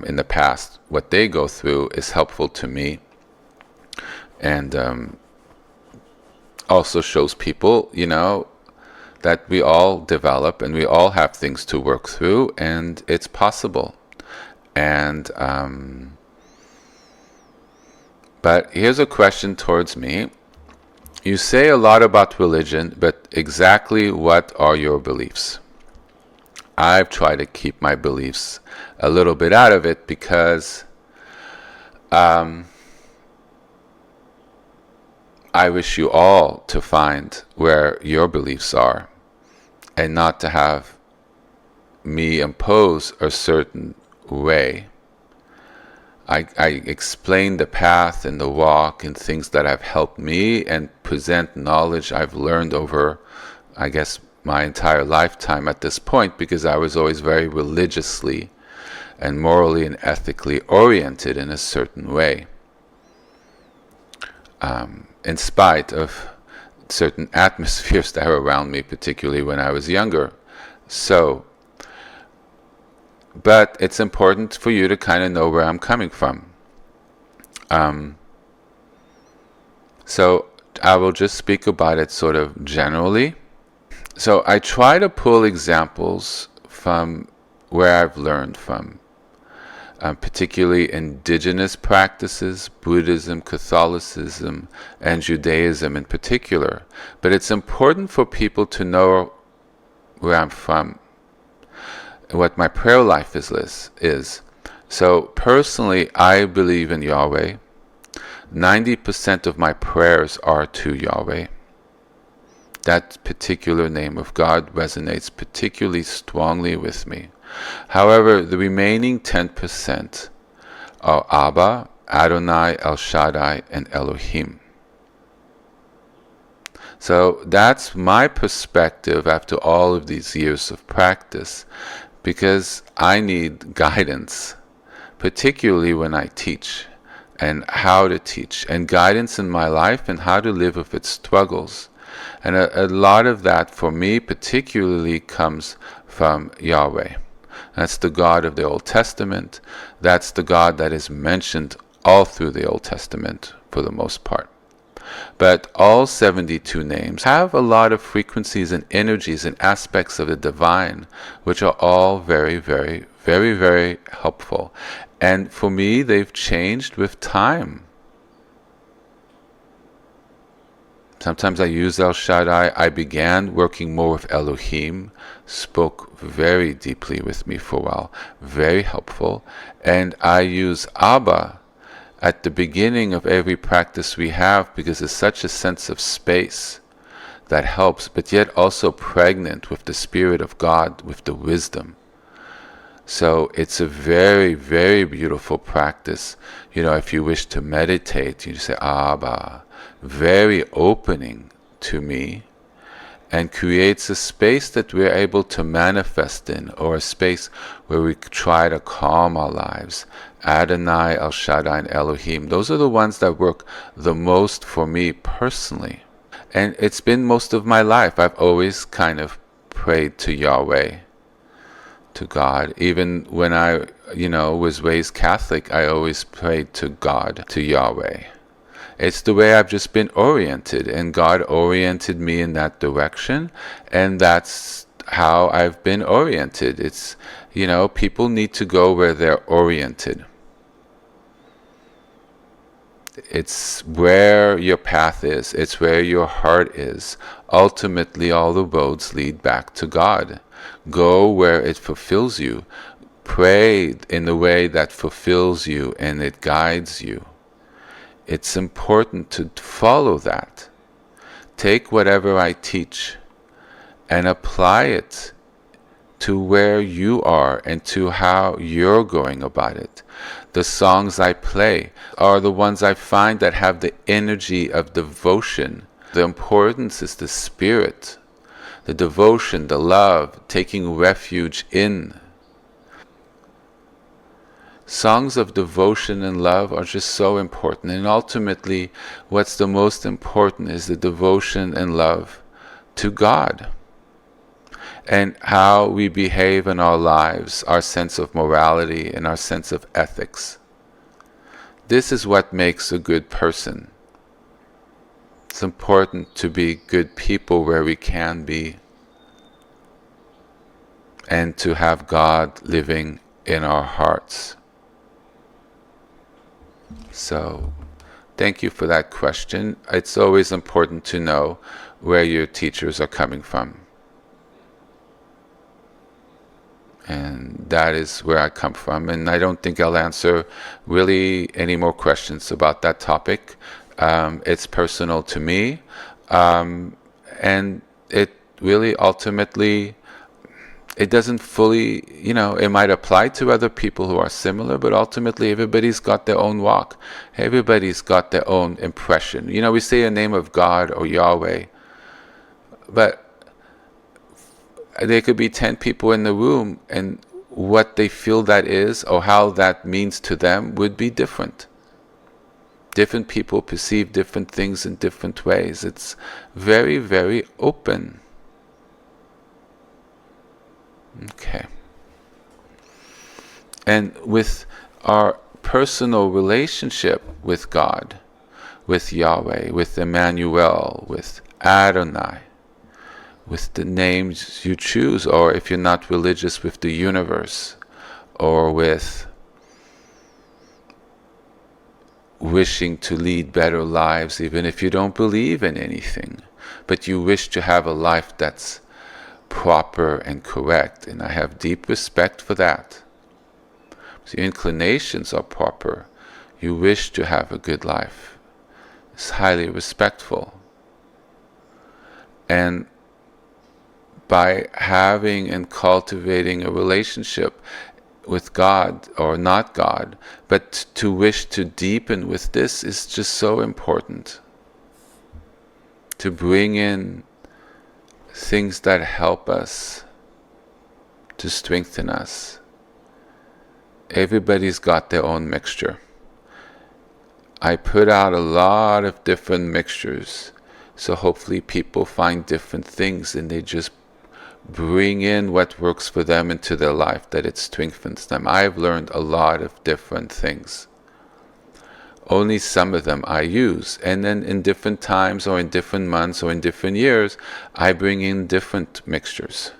in the past what they go through is helpful to me, and also shows people, that we all develop and we all have things to work through, and it's possible. And but here's a question towards me. You say a lot about religion, but exactly what are your beliefs? I've tried to keep my beliefs a little bit out of it because I wish you all to find where your beliefs are and not to have me impose a certain way. I explain the path and the walk and things that have helped me and present knowledge I've learned over, I guess, my entire lifetime at this point, because I was always very religiously and morally and ethically oriented in a certain way, in spite of certain atmospheres that were around me, particularly when I was younger. But it's important for you to kind of know where I'm coming from. So I will just speak about it sort of generally. So I try to pull examples from where I've learned from, particularly indigenous practices, Buddhism, Catholicism, and Judaism in particular. But it's important for people to know where I'm from, what my prayer life is. So personally, I believe in Yahweh. 90% of my prayers are to Yahweh. That particular name of God resonates particularly strongly with me. However, the remaining 10% are Abba, Adonai, El Shaddai, and Elohim. So that's my perspective after all of these years of practice, because I need guidance, particularly when I teach, and how to teach, and guidance in my life and how to live with its struggles. And a lot of that for me particularly comes from Yahweh. That's the God of the Old Testament. That's the God that is mentioned all through the Old Testament for the most part. But all 72 names have a lot of frequencies and energies and aspects of the divine, which are all very, very, very, very helpful. And for me, they've changed with time. Sometimes I use El Shaddai. I began working more with Elohim, spoke very deeply with me for a while, very helpful. And I use Abba at the beginning of every practice we have because there's such a sense of space that helps, but yet also pregnant with the Spirit of God, with the wisdom. So it's a very, very beautiful practice. If you wish to meditate, you say, Abba, very opening to me, and creates a space that we're able to manifest in, or a space where we try to calm our lives. Adonai, El Shaddai, and Elohim. Those are the ones that work the most for me personally. And it's been most of my life. I've always kind of prayed to Yahweh, to God. Even when I, was raised Catholic, I always prayed to God, to Yahweh. It's the way I've just been oriented, and God oriented me in that direction, and that's how I've been oriented. It's, people need to go where they're oriented. It's where your path is. It's where your heart is. Ultimately, all the roads lead back to God. Go where it fulfills you. Pray in the way that fulfills you and it guides you. It's important to follow that. Take whatever I teach and apply it to where you are and to how you're going about it. The songs I play are the ones I find that have the energy of devotion. The importance is the spirit, the devotion, the love, taking refuge in. Songs of devotion and love are just so important. And ultimately, what's the most important is the devotion and love to God. And how we behave in our lives, our sense of morality and our sense of ethics. This is what makes a good person. It's important to be good people where we can be, and to have God living in our hearts. So, thank you for that question. It's always important to know where your teachers are coming from. And that is where I come from. And I don't think I'll answer really any more questions about that topic. It's personal to me. And it really ultimately, it doesn't fully, it might apply to other people who are similar, but ultimately everybody's got their own walk. Everybody's got their own impression. We say a name of God or Yahweh, but there could be 10 people in the room, and what they feel that is, or how that means to them, would be different. Different people perceive different things in different ways. It's very, very open. Okay. And with our personal relationship with God, with Yahweh, with Emmanuel, with Adonai, with the names you choose, or if you're not religious, with the universe, or with wishing to lead better lives, even if you don't believe in anything, but you wish to have a life that's proper and correct, and I have deep respect for that. So your inclinations are proper. You wish to have a good life. It's highly respectful. And by having and cultivating a relationship with God, or not God, but to wish to deepen with this, is just so important. To bring in things that help us, to strengthen us. Everybody's got their own mixture. I put out a lot of different mixtures, so hopefully people find different things and they just bring in what works for them into their life, that it strengthens them. I've learned a lot of different things. Only some of them I use, and then in different times, or in different months, or in different years, I bring in different mixtures.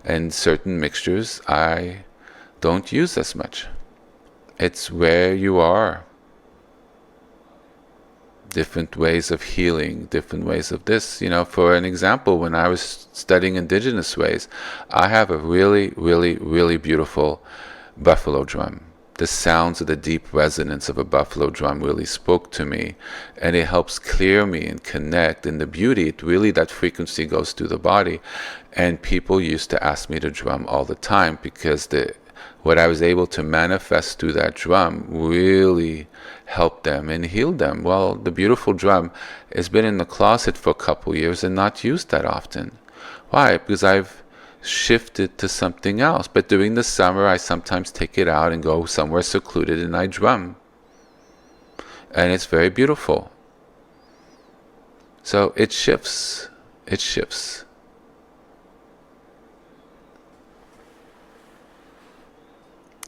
And certain mixtures I don't use as much. It's where you are. Different ways of healing, different ways of this. For an example, when I was studying indigenous ways, I have a really, really, really beautiful buffalo drum. the sounds of the deep resonance of a buffalo drum really spoke to me, and it helps clear me and connect. And the beauty, that frequency goes through the body. And people used to ask me to drum all the time, because what I was able to manifest through that drum really helped them and healed them. Well, the beautiful drum has been in the closet for a couple years and not used that often. Why? Because I've shifted to something else. But during the summer, I sometimes take it out and go somewhere secluded and I drum. And it's very beautiful. So it shifts. It shifts.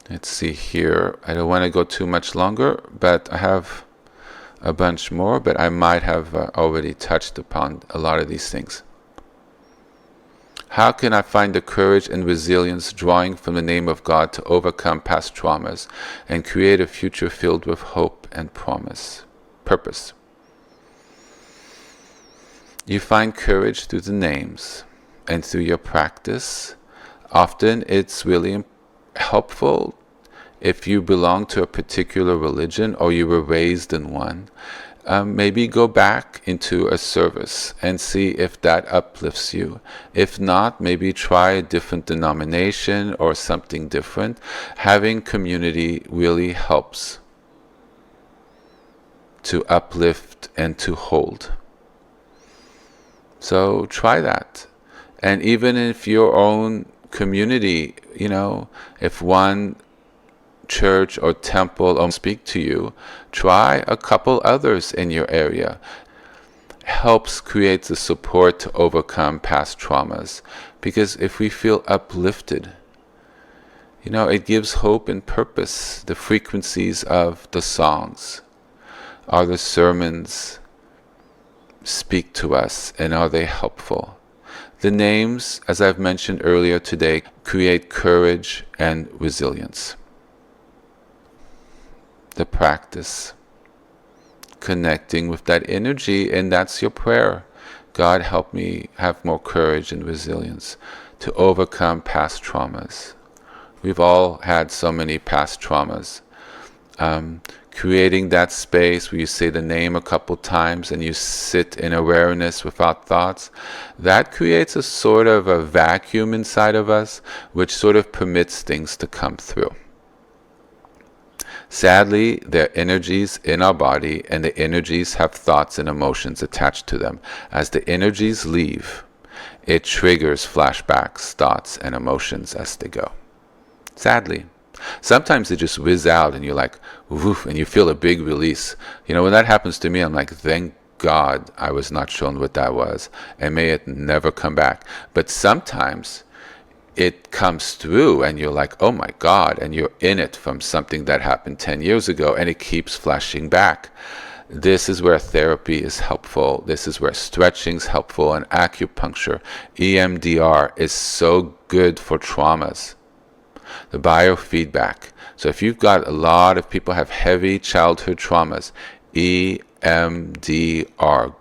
Let's see here. I don't want to go too much longer, but I have a bunch more, but I might have already touched upon a lot of these things. How can I find the courage and resilience drawing from the name of God to overcome past traumas and create a future filled with hope and purpose? You find courage through the names and through your practice. Often it's really helpful if you belong to a particular religion or you were raised in one. Maybe go back into a service and see if that uplifts you. If not, maybe try a different denomination or something different. Having community really helps to uplift and to hold. So try that. And even if your own community, if one church or temple speak to you, try a couple others in your area. Helps create the support to overcome past traumas. Because if we feel uplifted, it gives hope and purpose. The frequencies of the songs, are the sermons speak to us, and are they helpful? The names, as I've mentioned earlier today, create courage and resilience. The practice, connecting with that energy, and that's your prayer. God, help me have more courage and resilience to overcome past traumas. We've all had so many past traumas. Creating that space where you say the name a couple times and you sit in awareness without thoughts, that creates a sort of a vacuum inside of us, which sort of permits things to come through. Sadly, there are energies in our body, and the energies have thoughts and emotions attached to them. As the energies leave, it triggers flashbacks, thoughts, and emotions as they go. Sadly. Sometimes they just whiz out and you're like, woof, and you feel a big release. When that happens to me, I'm like, thank God I was not shown what that was, and may it never come back. But sometimes it comes through and you're like, oh my God, and you're in it from something that happened 10 years ago, and it keeps flashing back. This is where therapy is helpful. This is where stretching is helpful, and acupuncture, EMDR is so good for traumas. The biofeedback. So if you've got a lot of people have heavy childhood traumas, EMDR,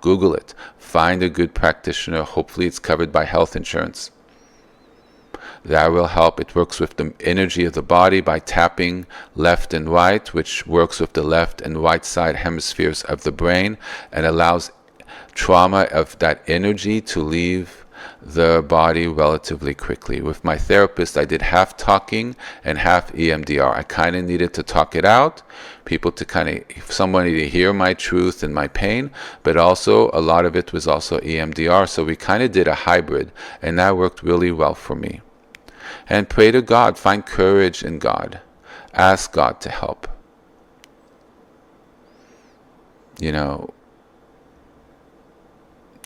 Google it. Find a good practitioner. Hopefully it's covered by health insurance. That will help. It works with the energy of the body by tapping left and right, which works with the left and right side hemispheres of the brain and allows trauma of that energy to leave the body relatively quickly. With my therapist, I did half talking and half EMDR. I kind of needed to talk it out, somebody to hear my truth and my pain, but also a lot of it was also EMDR. So we kind of did a hybrid, and that worked really well for me. And pray to God, find courage in God. Ask God to help.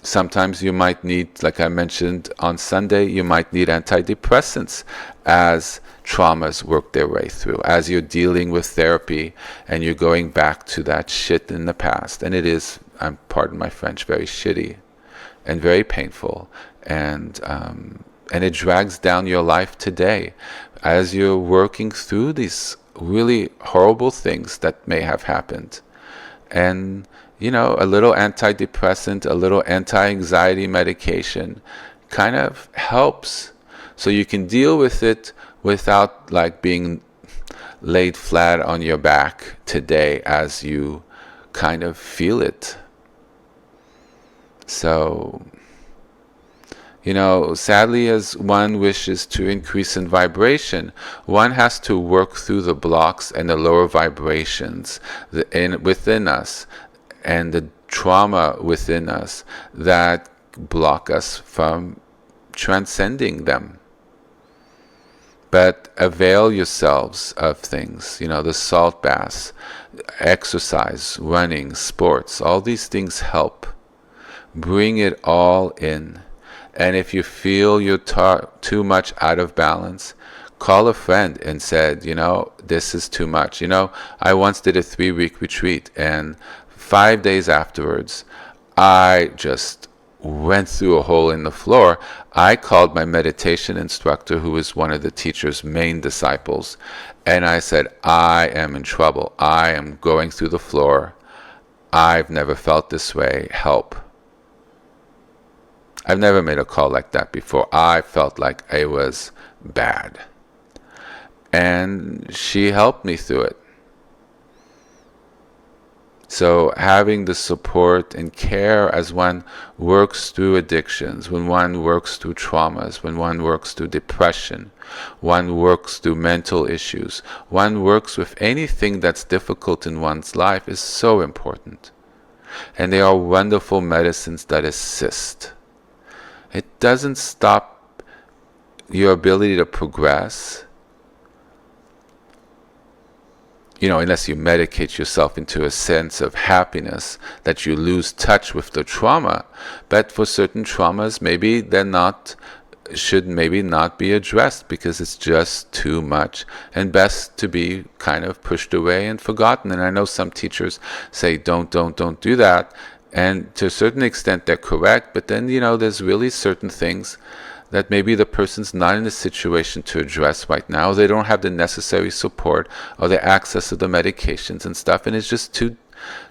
Sometimes you might need, like I mentioned on Sunday, you might need antidepressants as traumas work their way through, as you're dealing with therapy and you're going back to that shit in the past. And it is, pardon my French, very shitty and very painful. And it drags down your life today as you're working through these really horrible things that may have happened. And a little antidepressant, a little anti-anxiety medication kind of helps, so you can deal with it without being laid flat on your back today as you kind of feel it. So, sadly, as one wishes to increase in vibration, one has to work through the blocks and the lower vibrations within us and the trauma within us that block us from transcending them. But avail yourselves of things, the salt baths, exercise, running, sports, all these things help. Bring it all in. And if you feel you're too much out of balance, call a friend and said, this is too much. I once did a 3-week retreat, and 5 days afterwards, I just went through a hole in the floor. I called my meditation instructor, who was one of the teacher's main disciples, and I said, I am in trouble. I am going through the floor. I've never felt this way. Help. I've never made a call like that before. I felt like I was bad. And she helped me through it. So having the support and care as one works through addictions, when one works through traumas, when one works through depression, one works through mental issues, one works with anything that's difficult in one's life is so important. And they are wonderful medicines that assist. It doesn't stop your ability to progress, unless you medicate yourself into a sense of happiness that you lose touch with the trauma. But for certain traumas, maybe should not be addressed because it's just too much and best to be kind of pushed away and forgotten. And I know some teachers say, don't do that. And to a certain extent, they're correct. But then, there's really certain things that maybe the person's not in a situation to address right now. They don't have the necessary support or the access to the medications and stuff. And it's just too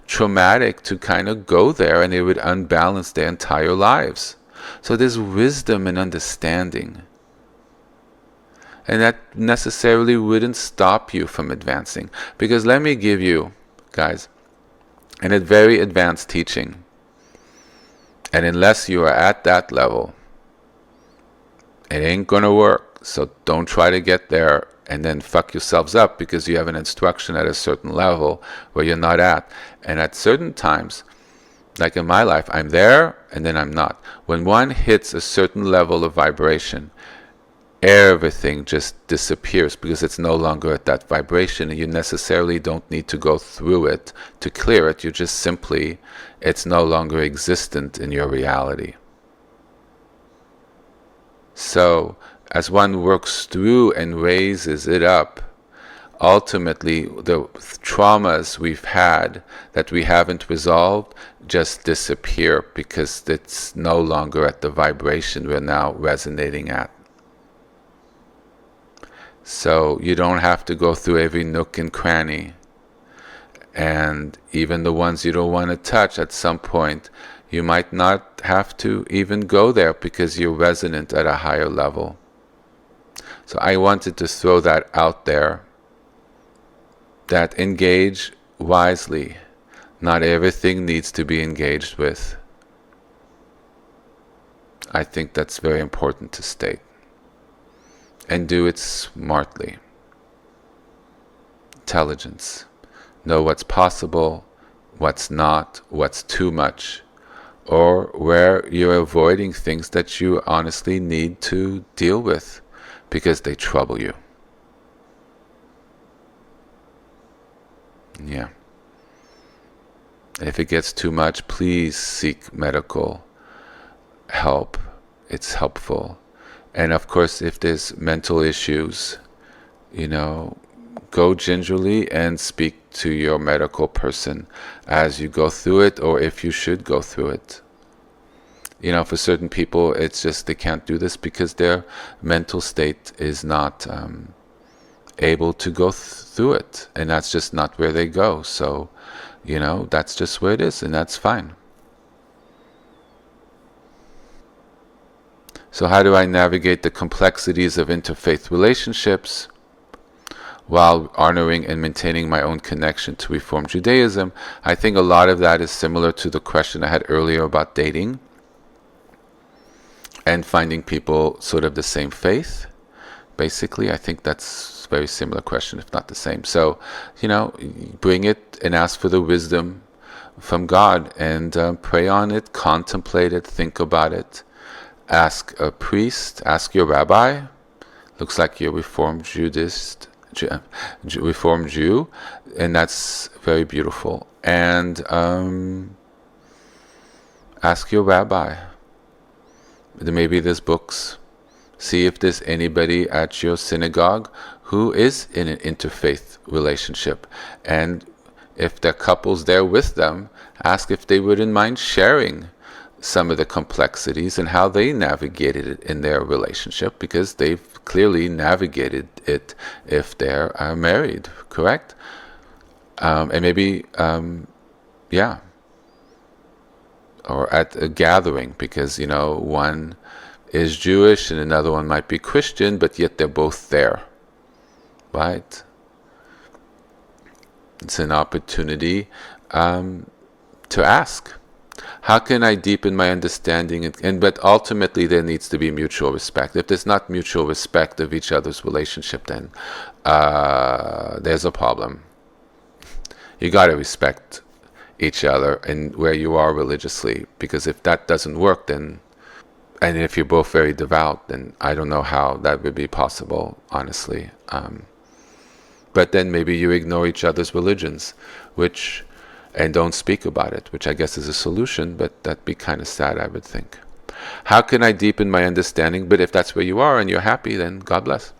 traumatic to kind of go there, and it would unbalance their entire lives. So there's wisdom and understanding. And that necessarily wouldn't stop you from advancing. Because let me give you, guys, a very advanced teaching. And unless you are at that level, it ain't going to work. So don't try to get there and then fuck yourselves up because you have an instruction at a certain level where you're not at. And at certain times, like in my life, I'm there and then I'm not. When one hits a certain level of vibration, everything just disappears because it's no longer at that vibration, and you necessarily don't need to go through it to clear it. You just simply, it's no longer existent in your reality. So as one works through and raises it up, ultimately the traumas we've had that we haven't resolved just disappear because it's no longer at the vibration we're now resonating at. So you don't have to go through every nook and cranny. And even the ones you don't want to touch, at some point, you might not have to even go there because you're resonant at a higher level. So I wanted to throw that out there, that engage wisely. Not everything needs to be engaged with. I think that's very important to state. And do it smartly. Intelligence. Know what's possible, what's not, what's too much, or where you're avoiding things that you honestly need to deal with because they trouble you. Yeah. And if it gets too much, please seek medical help. It's helpful. And of course, if there's mental issues, go gingerly and speak to your medical person as you go through it, or if you should go through it. For certain people, it's just they can't do this because their mental state is not able to go through it. And that's just not where they go. So, that's just where it is, and that's fine. So how do I navigate the complexities of interfaith relationships? while honoring and maintaining my own connection to Reform Judaism. I think a lot of that is similar to the question I had earlier about dating and finding people sort of the same faith. Basically, I think that's a very similar question, if not the same. So, bring it and ask for the wisdom from God, and pray on it, contemplate it, think about it. Ask a priest, ask your rabbi. Looks like you're Reformed Reformed Jew, and that's very beautiful. And ask your rabbi. Maybe there's books. See if there's anybody at your synagogue who is in an interfaith relationship. And if there are couples there with them, ask if they wouldn't mind sharing some of the complexities and how they navigated it in their relationship, because they've clearly navigated it if they're married, correct? And maybe, or at a gathering, because, one is Jewish and another one might be Christian, but yet they're both there, right? It's an opportunity to ask, how can I deepen my understanding? But ultimately there needs to be mutual respect. If there's not mutual respect of each other's relationship, then there's a problem. You got to respect each other and where you are religiously, because if that doesn't work, then, and if you're both very devout, then I don't know how that would be possible, honestly. But then maybe you ignore each other's religions, and don't speak about it, which I guess is a solution, but that'd be kind of sad, I would think. How can I deepen my understanding? But if that's where you are and you're happy, then God bless.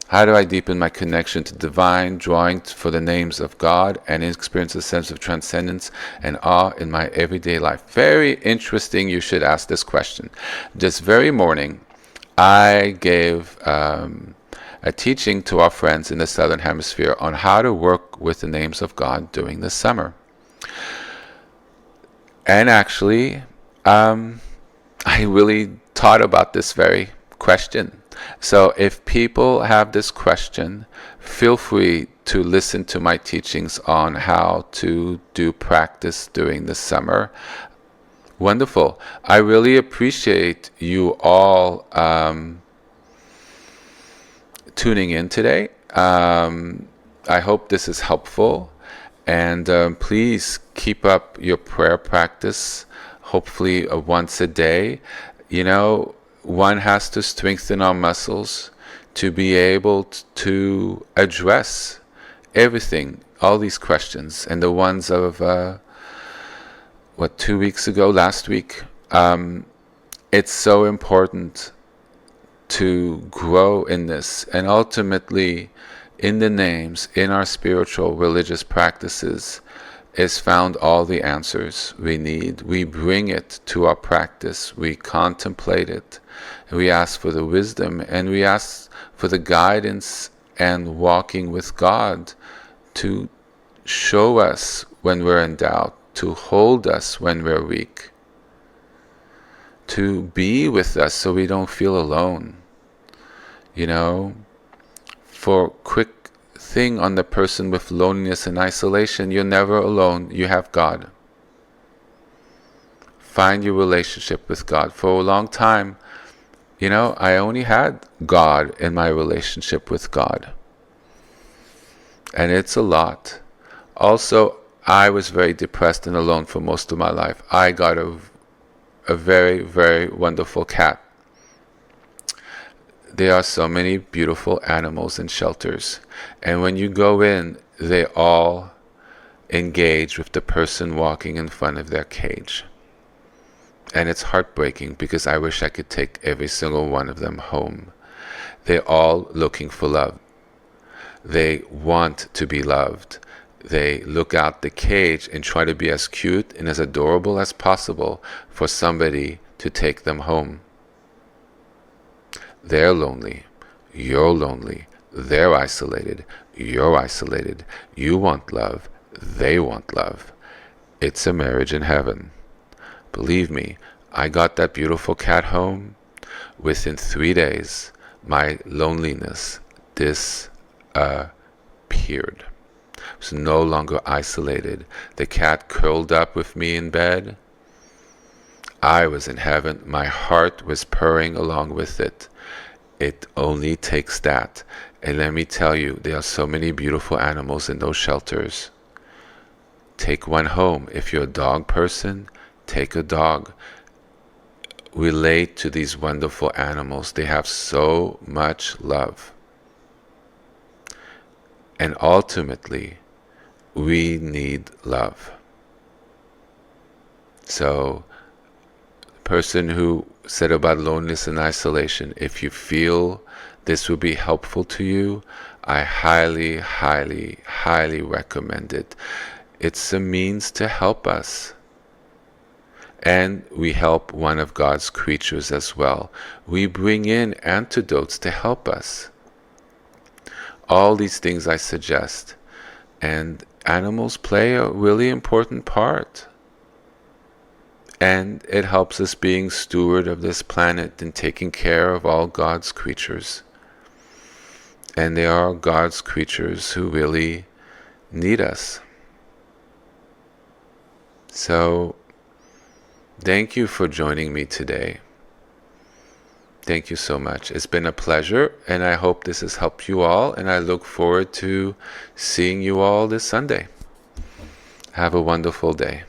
How do I deepen my connection to divine, drawing for the names of God and experience a sense of transcendence and awe in my everyday life? Very interesting. You should ask this question. This very morning, I gave a teaching to our friends in the Southern Hemisphere on how to work with the names of God during the summer. And actually, I really thought about this very question. So if people have this question, feel free to listen to my teachings on how to do practice during the summer. Wonderful. I really appreciate you all tuning in today. I hope this is helpful, and please keep up your prayer practice, hopefully once a day. One has to strengthen our muscles to be able to address everything, all these questions, and the ones of 2 weeks ago, last week. It's so important to grow in this, and ultimately in the names, in our spiritual religious practices, is found all the answers we need. We bring it to our practice, we contemplate it, and we ask for the wisdom, and we ask for the guidance and walking with God to show us when we're in doubt, to hold us when we're weak, to be with us so we don't feel alone. For quick thing on the person with loneliness and isolation, you're never alone. You have God. Find your relationship with God. For a long time, I only had God in my relationship with God. And it's a lot. Also, I was very depressed and alone for most of my life. I got a very, very wonderful cat. There are so many beautiful animals in shelters, and when you go in, they all engage with the person walking in front of their cage. And it's heartbreaking, because I wish I could take every single one of them home. They're all looking for love. They want to be loved. They look out the cage and try to be as cute and as adorable as possible for somebody to take them home. They're lonely. You're lonely. They're isolated. You're isolated. You want love. They want love. It's a marriage in heaven. Believe me, I got that beautiful cat home. Within 3 days, my loneliness appeared. I was no longer isolated. The cat curled up with me in bed. I was in heaven. My heart was purring along with it. It only takes that. And let me tell you, there are so many beautiful animals in those shelters. Take one home. If you're a dog person, take a dog. Relate to these wonderful animals. They have so much love. And ultimately, we need love. So, the person who said about loneliness and isolation, if you feel this would be helpful to you, I highly, highly, highly recommend it. It's a means to help us. And we help one of God's creatures as well. We bring in antidotes to help us. All these things I suggest. And animals play a really important part. And it helps us being steward of this planet and taking care of all God's creatures. And they are God's creatures who really need us. So, thank you for joining me today. Thank you so much. It's been a pleasure, and I hope this has helped you all, and I look forward to seeing you all this Sunday. Have a wonderful day.